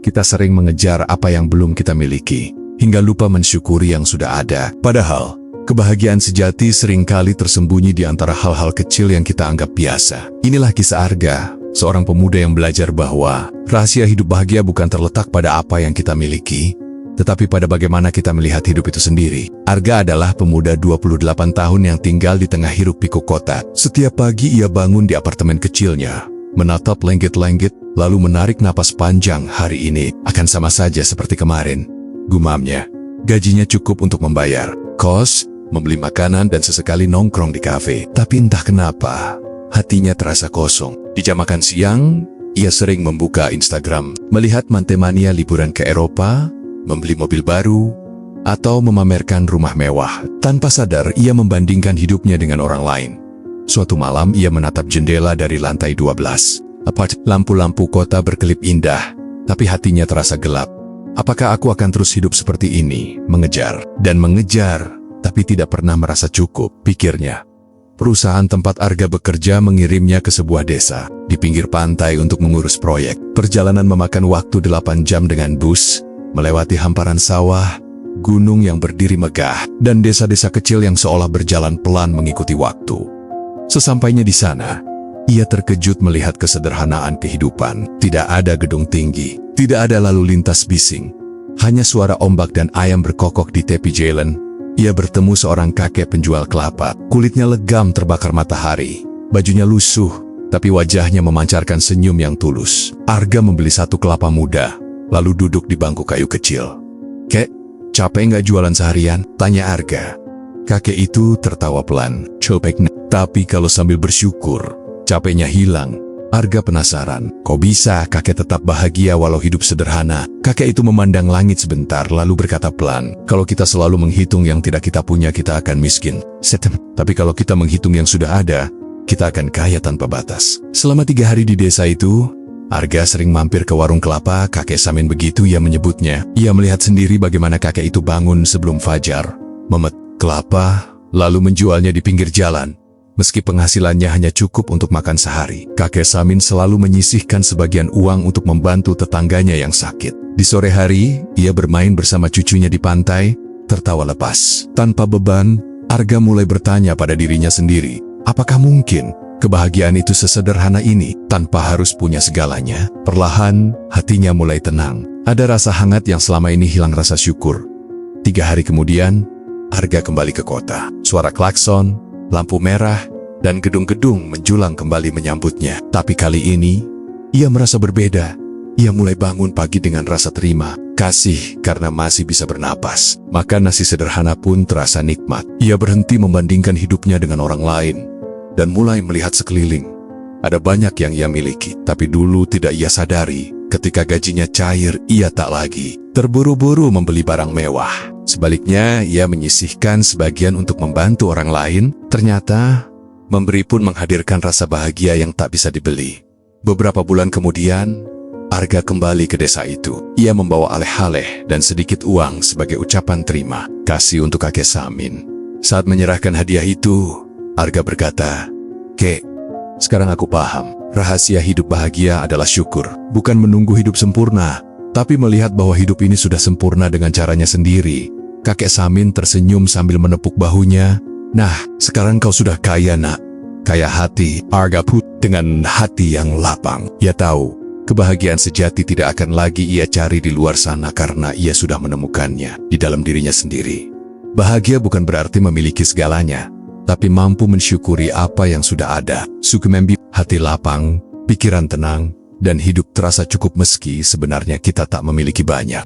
kita sering mengejar apa yang belum kita miliki, hingga lupa mensyukuri yang sudah ada. Padahal, kebahagiaan sejati seringkali tersembunyi di antara hal-hal kecil yang kita anggap biasa. Inilah kisah Arga, seorang pemuda yang belajar bahwa rahasia hidup bahagia bukan terletak pada apa yang kita miliki, tetapi pada bagaimana kita melihat hidup itu sendiri. Arga adalah pemuda 28 tahun yang tinggal di tengah hiruk-pikuk kota. Setiap pagi ia bangun di apartemen kecilnya, menatap langit-langit, lalu menarik napas panjang. Hari ini akan sama saja seperti kemarin, gumamnya. Gajinya cukup untuk membayar kos, membeli makanan, dan sesekali nongkrong di kafe. Tapi entah kenapa, hatinya terasa kosong. Di jam makan siang, ia sering membuka Instagram, melihat mantemania liburan ke Eropa, membeli mobil baru, atau memamerkan rumah mewah. Tanpa sadar, ia membandingkan hidupnya dengan orang lain. Suatu malam, ia menatap jendela dari lantai 12. Lampu-lampu kota berkelip indah, tapi hatinya terasa gelap. Apakah aku akan terus hidup seperti ini? Mengejar dan mengejar, tapi tidak pernah merasa cukup, pikirnya. Perusahaan tempat Arga bekerja mengirimnya ke sebuah desa di pinggir pantai untuk mengurus proyek. Perjalanan memakan waktu 8 jam dengan bus, melewati hamparan sawah, gunung yang berdiri megah, dan desa-desa kecil yang seolah berjalan pelan mengikuti waktu. Sesampainya di sana, ia terkejut melihat kesederhanaan kehidupan. Tidak ada gedung tinggi, tidak ada lalu lintas bising, hanya suara ombak dan ayam berkokok di tepi jalan. Ia bertemu seorang kakek penjual kelapa. Kulitnya legam terbakar matahari, bajunya lusuh, tapi wajahnya memancarkan senyum yang tulus. Arga membeli satu kelapa muda, lalu duduk di bangku kayu kecil. "Kek, capek nggak jualan seharian?" tanya Arga. Kakek itu tertawa pelan. "Capek, tapi kalau sambil bersyukur, capeknya hilang." Arga penasaran, kok bisa kakek tetap bahagia walau hidup sederhana? Kakek itu memandang langit sebentar lalu berkata pelan, "Kalau kita selalu menghitung yang tidak kita punya, kita akan miskin. Tapi kalau kita menghitung yang sudah ada, kita akan kaya tanpa batas." Selama 3 hari di desa itu, Arga sering mampir ke warung kelapa. Kakek Samin, begitu ia menyebutnya. Ia melihat sendiri bagaimana kakek itu bangun sebelum fajar, memetik kelapa, lalu menjualnya di pinggir jalan. Meski penghasilannya hanya cukup untuk makan sehari, kakek Samin selalu menyisihkan sebagian uang untuk membantu tetangganya yang sakit. Di sore hari, ia bermain bersama cucunya di pantai, tertawa lepas. Tanpa beban, Arga mulai bertanya pada dirinya sendiri, apakah mungkin kebahagiaan itu sesederhana ini, tanpa harus punya segalanya? Perlahan, hatinya mulai tenang. Ada rasa hangat yang selama ini hilang rasa syukur. 3 hari kemudian, Arga kembali ke kota. Suara klakson, lampu merah, dan gedung-gedung menjulang kembali menyambutnya. Tapi kali ini, ia merasa berbeda. Ia mulai bangun pagi dengan rasa terima kasih karena masih bisa bernapas. Makan nasi sederhana pun terasa nikmat. Ia berhenti membandingkan hidupnya dengan orang lain, dan mulai melihat sekeliling. Ada banyak yang ia miliki, tapi dulu tidak ia sadari. Ketika gajinya cair, ia tak lagi terburu-buru membeli barang mewah. Sebaliknya, ia menyisihkan sebagian untuk membantu orang lain. Ternyata, memberi pun menghadirkan rasa bahagia yang tak bisa dibeli. Beberapa bulan kemudian, Arga kembali ke desa itu. Ia membawa aleh-aleh dan sedikit uang sebagai ucapan terima kasih untuk kakek Samin. Saat menyerahkan hadiah itu, Arga berkata, "Kek, sekarang aku paham. Rahasia hidup bahagia adalah syukur. Bukan menunggu hidup sempurna, tapi melihat bahwa hidup ini sudah sempurna dengan caranya sendiri." Kakek Samin tersenyum sambil menepuk bahunya. "Nah, sekarang kau sudah kaya, nak. Kaya hati." Arga put dengan hati yang lapang. Ia tahu, kebahagiaan sejati tidak akan lagi ia cari di luar sana karena ia sudah menemukannya di dalam dirinya sendiri. Bahagia bukan berarti memiliki segalanya, tapi mampu mensyukuri apa yang sudah ada. Sukmembi, hati lapang, pikiran tenang, dan hidup terasa cukup meski sebenarnya kita tak memiliki banyak.